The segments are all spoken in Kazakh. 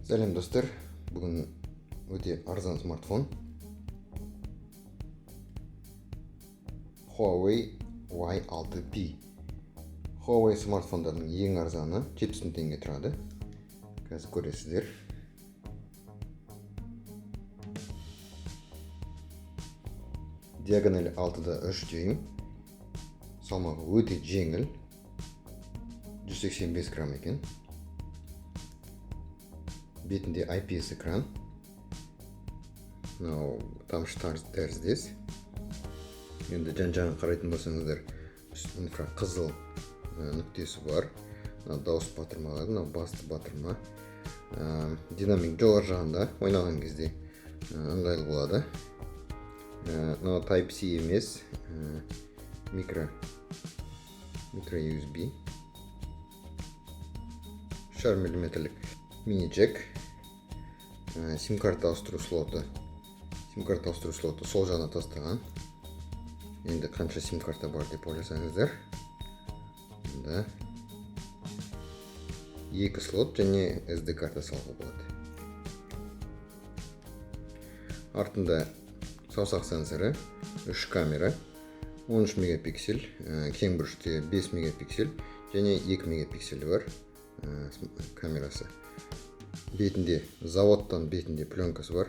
Сәлем достар, бүгін өте арзан смартфон Huawei Y6P. Huawei смартфондардың ең арзаны 70 мың теңге тұрады. Қазір көресіздер. Диагоналі 6,3 дюйм. Салмағы өте жеңіл. 185 грамм екен. Бетінде IPS экран. Тамшы тәріздес. Енді жан-жағын қарайтын болсаңыздар, қызыл нүктесі бар. Дауыс батырмалары, басты батырма. Динамик жоғары жағында ойнаған кезде ыңғайлы болады. Type-C емес, micro USB. 3,5 мм мини-джек. Сим-карта ауыстыру слоты. Сим-карта ауыстыру слоты сол жағына тастаған. Енді қанша сим-карта бар деп ойласаңыздар. Мұнда 2 слот және SD карта салуға болады. Артында саусақ сенсоры, 3 камера, 13 мегапиксель, кең бұрышты 5 мегапиксель және 2 мегапиксель бар камерасы. Бетінде, заводтан бетінде пленкасы бар.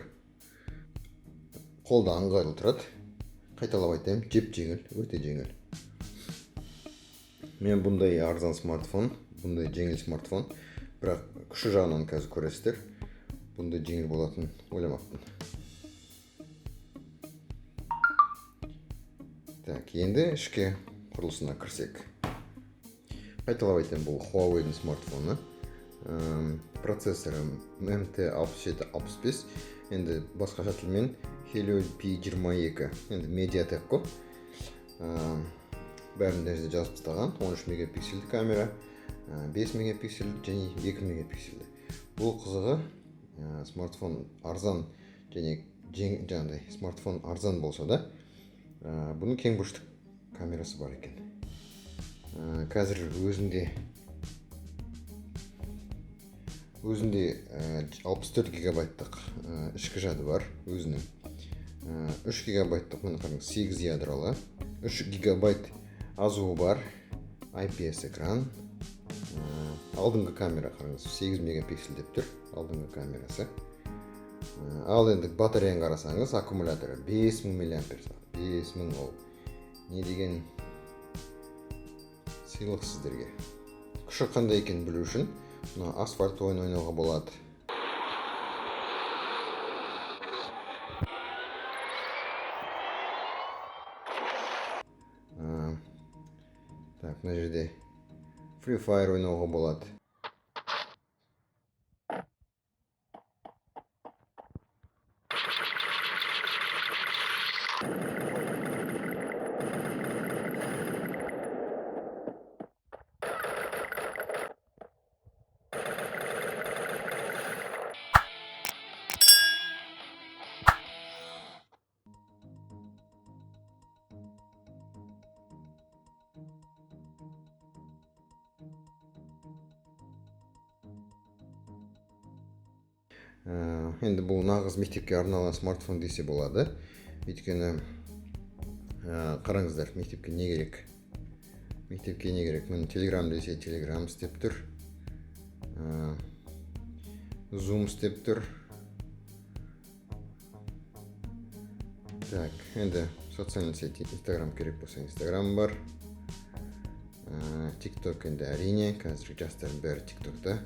Қолда ыңғайлы тұрады. Қайталап айтайын, жеп-жеңіл, өте жеңіл. Мен бұндай арзан смартфон, бұндай жеңіл смартфон, бірақ күші жағынан қазір көресіздер. Бұндай жеңіл болатын ойламаппын. Енді ішке құрылысына кірсек. Қайталап айтайын, бұл Huawei-дің смартфоны. Процессоры MT6765, енді басқаша тілмен Helio P22, енді Mediatek қой. Бәрін дәрежеде жазып тастаған. 13 мегапиксельді камера, 5 мегапиксель және 2 мегапиксельді. Бұл қызығы смартфон арзан және жаңағыдай смартфон арзан болса да, бұның кең бұрышты камерасы бар екен. Қазір өзінде 64 гигабайттық ішкі жады бар өзінің. 3 гигабайттық, міне қараңыз, 8 ядролы. 3 гигабайт азуы бар, IPS экран. Алдыңғы камера қараңыз, 8 мегапиксель деп тұр, алдыңғы камерасы. Ал енді батареяны қарасаңыз, аккумуляторы 5000 мАh. 5000 ол. Не деген сыйлық сіздерге. Күші қандай екен білу үшін, асфальт ойнауға болады. Мына жерде Free Fire ойнауға болады. Енді бұл нағыз мектепке арналған смартфон десе болады. Өйткені қараңыздар, мектепке не керек? Мектепке не керек? Мен Telegram десе Telegram істеп тұр. Zoom істеп тұр. Енді социальный сеть Instagram керек болса Instagram бар. TikTok енді әрине, қазір жастардың бәрі TikTok'та.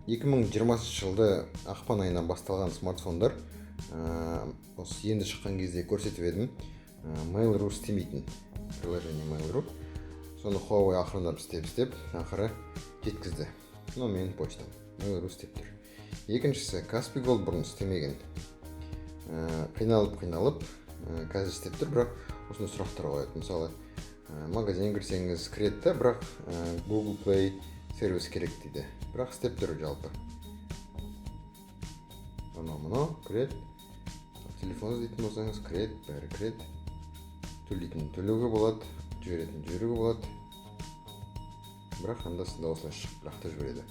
2020 жылды ақпан айынан басталған смартфондар, осы енді шыққан кезде көрсетіп едім, Mail.ru істемейтін, приложение Mail.ru. Соны Huawei ақырындап істеп, ақыры жеткізді. Менің почтам Mail.ru істеп тұр. Екіншісі, Kaspi Gold бұрын істемеген. Қиналып, қазір істеп тұр, бірақ осындай сұрақтар қояды. Мысалы, магазин кірсеңіз кіреді, бірақ Google Play сервис керек дейді. Бірақ істеп тұр жалпы. Мұны кіреді. Телефон іздейтін болсаңыз кіреді, бәрі кіреді. Төлейтін төлеуге болады, жіберетін жіберуге болады. Бірақ анда-санда осылай шығып лақтырып жібереді.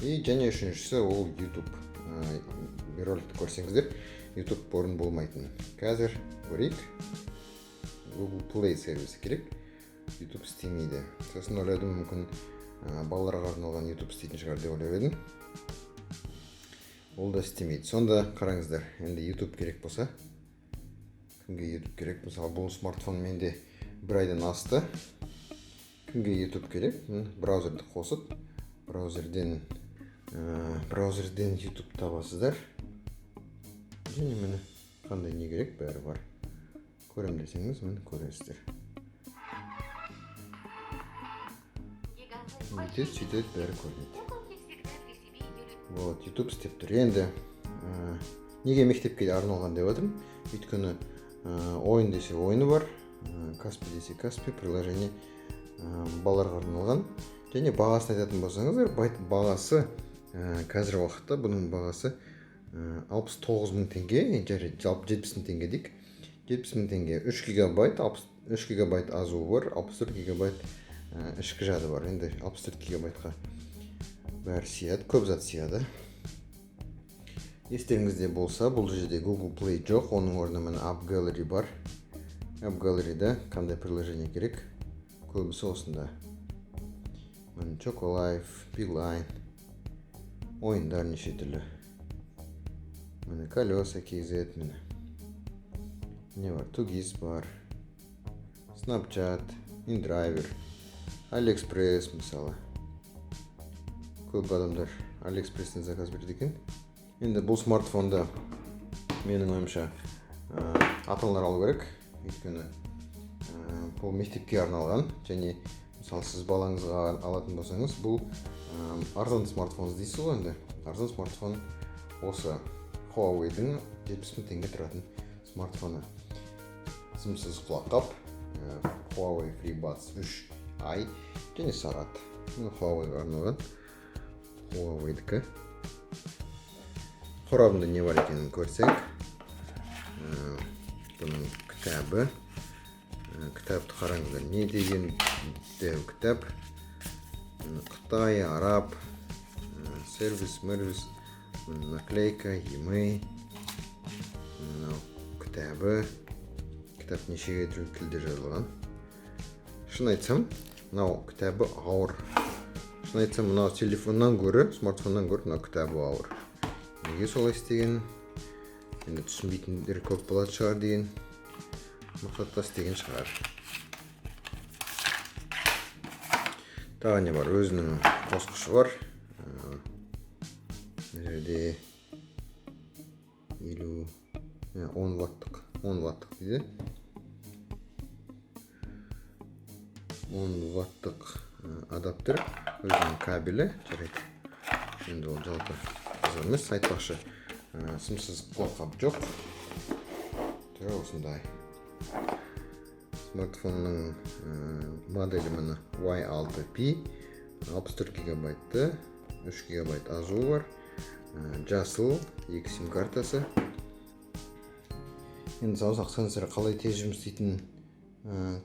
И және үшіншісі ол YouTube. Роликті көрсеңіздер, YouTube орын болмайтын. Қазір көрейік. Google Play сервисі керек. YouTube істемейді. Сосын ойладым, мүмкін балаларға арналған YouTube істейтін шығар деп ойлап едім. Ол да істемейді. Сонда қараңыздар, енді YouTube керек болса, кімге YouTube керек? Мысалы, бұл смартфон менде бір айдан асты. Кімге YouTube керек? Браузерді қосып, браузерден YouTube табасыздар. Және мені қандай не керек, бәрі бар. Көрем десеңіз, мені көресіздер. Сөйтеді, бәрі көрінеді. Вот, YouTube істеп тұр. Енді неге мектепке арналған деп отырмын? Өйткені ойын десе ойыны бар, Каспи десе Каспи, приложение балаларға арналған. Және бағасын айтатын болсаңыздар, бағасы қазір уақытта бұның бағасы 69.000 теңге, жалпы 70.000 теңге дейік. 70.000 теңге, 3 гигабайт, 3 гигабайт азуы бар, 64 гигабайт ішкі жады бар. Енді 64 гигабайтқа бәрі сияды, көп зат сияды. Естеріңізде болса, бұл жерде Google Play жоқ, оның орнына міне App Gallery бар. App Gallery'да қандай приложение керек? Көбісі осында. Міне Chocolife, Beeline, ойындар неше түрлі. Міне колеса KZ, міне. Не бар? Тугис бар. Snapchat, InDriver, AliExpress мысалы. Көп адамдар AliExpress'тен заказ береді екен. Енді бұл смартфонда менің ойымша ата-аналар алу керек. Өйткені бұл мектепке арналған, және мысалы сіз балаңызға алатын болсаңыз, бұл арзан смартфон іздейсіз ғой енді. Арзан смартфон осы Huawei'дің 70.000 теңге тұратын смартфоны. Сымсыз құлаққап, Huawei FreeBuds 3i және сағат. Huawei'ға арналған. Huawei'дікі. Қорабында не бар екенін көрсек. Бұның кітабы. Кітапты қараңыздар. Не деген дәу кітап. Қытай, араб, сервис, наклейка, e-mail. Кітабы. Кітап нешеге тілде жазылған. Шын айтсам, мынау кітабы ауыр. Шын айтсам, мынау телефоннан көрі, смартфоннан көрі, мынау кітабы ауыр. Неге солай істеген? Енді түсінбейтіндер көп болады шығар деген мақсатта істеген шығар. Тағы не бар? Өзінің қосқышы бар. Жерде 10 ваттық дейді. 10 ваттық адаптер, өзінің кабелі жарайды. Енді ол жалпы қызық емес, айтпақшы сымсыз құлаққап жоқ. Түрі осындай. Смартфонның моделі міне Y6P, 64 гигабайтты, 3 гигабайт азуы бар, жасыл, 2 сим картасы. Енді саусақ сенсоры қалай тез жұмыс істейтінін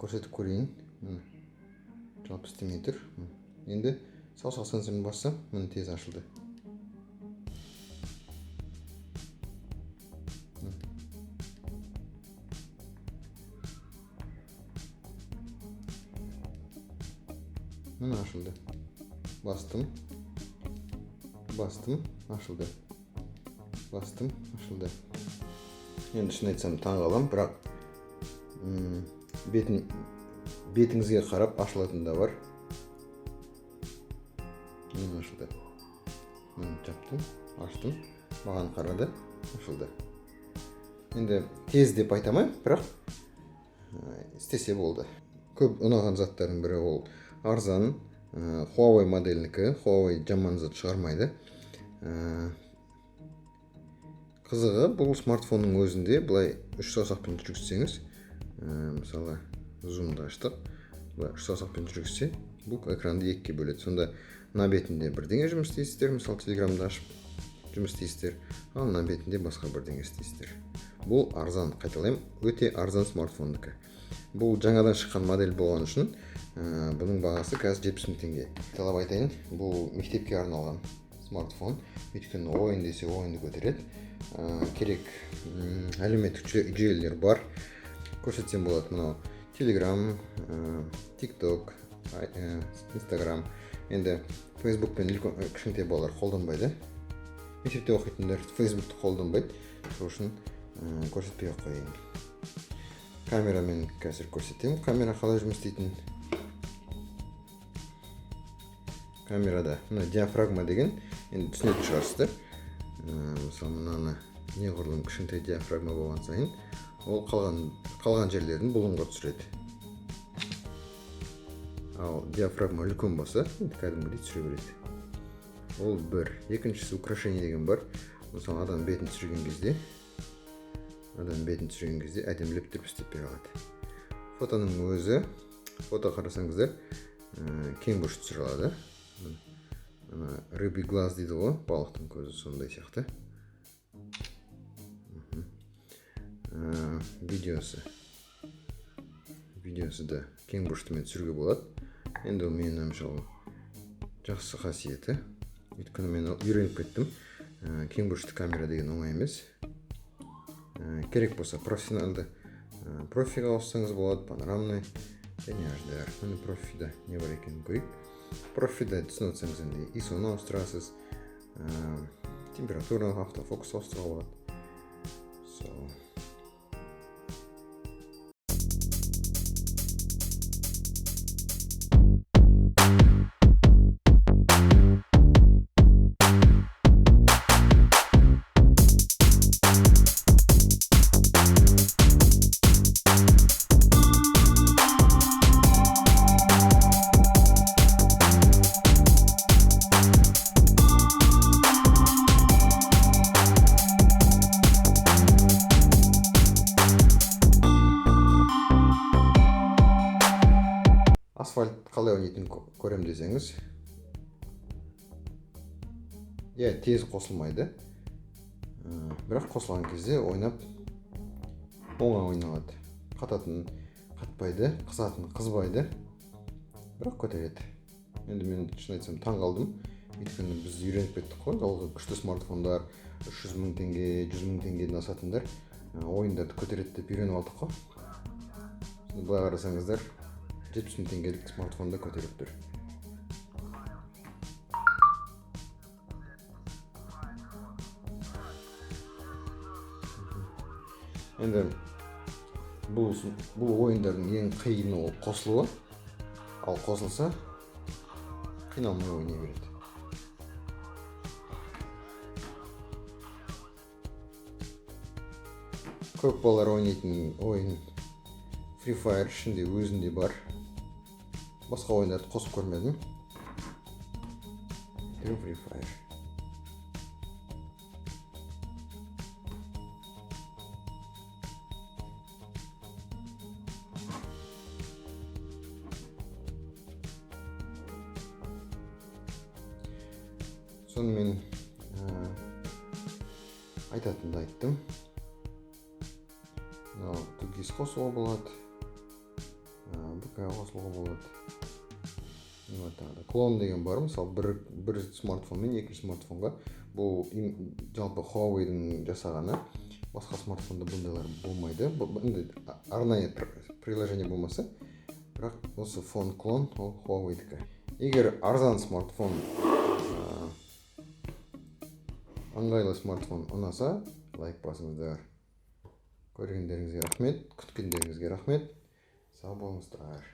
көрсетіп көрейін. Жалпы істемей тұр. Енді саусақ сенсорын бассам, міне тез ашылды. Міне ашылды. Бастым, ашылды. Бастым, ашылды. Енді шын айтсам таң қалам, бірақ бетіңізге қарап ашылатын да бар. Міне ашылды. Міне жаптым, аштым, маған қарады, ашылды. Енді тез деп айтамайм, бірақ істесе болды. Көп ұнаған заттардың бірі ол арзан, Huawei моделінікі, Huawei жаман зат шығармайды. Қызығы, бұл смартфонның өзінде бұлай 3 саусақпен жүргізсеңіз, мысалы зумды аштық, бұлай 3 саусақпен жүргізсе, бұл экранды екіге бөледі. Сонда мына бетінде бірдеңе жұмыс істейсіздер, мысалы телеграмды ашып жұмыс істейсіздер, ал мына бетінде басқа бірдеңе істейсіздер. Бұл арзан, қайталаймын, өте арзан смартфондікі. Бұл жаңадан шыққан модель болған үшін бұның бағасы қазір 70.000 теңге. Талап айтайын, бұл мектепке арналған смартфон. Өйткені ойын десе ойынды көтереді. Керек әлеуметтік желілер бар. Көрсетсем болады, мынау Telegram, TikTok, Instagram. Енді Facebook пен кішкентай балалар қолданбайды. Мектепте оқитындар Facebook'ты қолданбайды. Сол үшін көрсетпей қояйын. Камерамен қазір көрсетемін. Камера қалай жұмыс істейтінін. Камерада мына диафрагма деген, енді түсінетін шығарсыздар. Мысалы мынаны неғұрлым кішкентай диафрагма болған сайын, ол қалған жерлерін бұлыңға түсіреді. Ал диафрагма үлкен болса, кәдімгідей түсіре береді. Ол бір. Екіншісі украшение деген бар. Мысалы адам бетін түсірген кезде әдемілеп түріп істеп бере алады. Фотоның өзі, фото қарасаңыздар, кең бұрыш түсіре алады. Рыбий глаз дейді ғой, балықтың көзі сондай сияқты. Видеосы да кең бұрыштымен түсіруге болады. Енді ол менің өмшалым жақсы қасиеті. Өйткені мен үйреніп кеттім. Кең бұрышты камера деген оңай емес. Керек болса профессионалды профиға ауыссаңыз болады, панорамный және HDR. Міне профида не бар екенін көрейік. Профида түсініп отырсаңыз енді ISO-ны ауыстырасыз, температураны, автофокус ауыстыруға болады. Асфальт қалай ойнайтынын көрем десеңіз, тез қосылмайды. Бірақ қосылған кезде ойнап оңай ойналады. Қататын қатпайды, қызатын қызбайды, бірақ көтереді. Енді мен шын айтсам таң қалдым. Өйткені біз үйреніп кеттік қой, ол күшті смартфондар 300 мың теңге, 100 мың теңгеден асатындар ойындарды көтереді деп үйреніп алдық қой. Былай қарасаңыздар 70 мың теңгелік смартфонда көтеріп тұр. Енді бұл ойындардың ең қиыны ол қосылуы. Ал қосылса қиналмай ойнай береді. Көп балалар ойнайтын ойын Free Fire ішінде өзінде бар. Басқа ойындарды қосып көрмедім. Free Fire. Сонымен айтатынды айттым. Тугис қосуға болады. БК қосылуға болады. Клон деген бар, мысалы бір смартфонмен екінші смартфонға. Бұл жалпы Huawei-дің жасағаны. Басқа смартфонда бұндайлар болмайды. Арнайы приложение болмаса, бірақ осы фон клон ол Huawei-дікі. Егер арзан смартфон, ыңғайлы смартфон ұнаса, лайк басыңыздар. Көргендеріңізге рахмет, күткендеріңізге рахмет. Сау болыңыздар.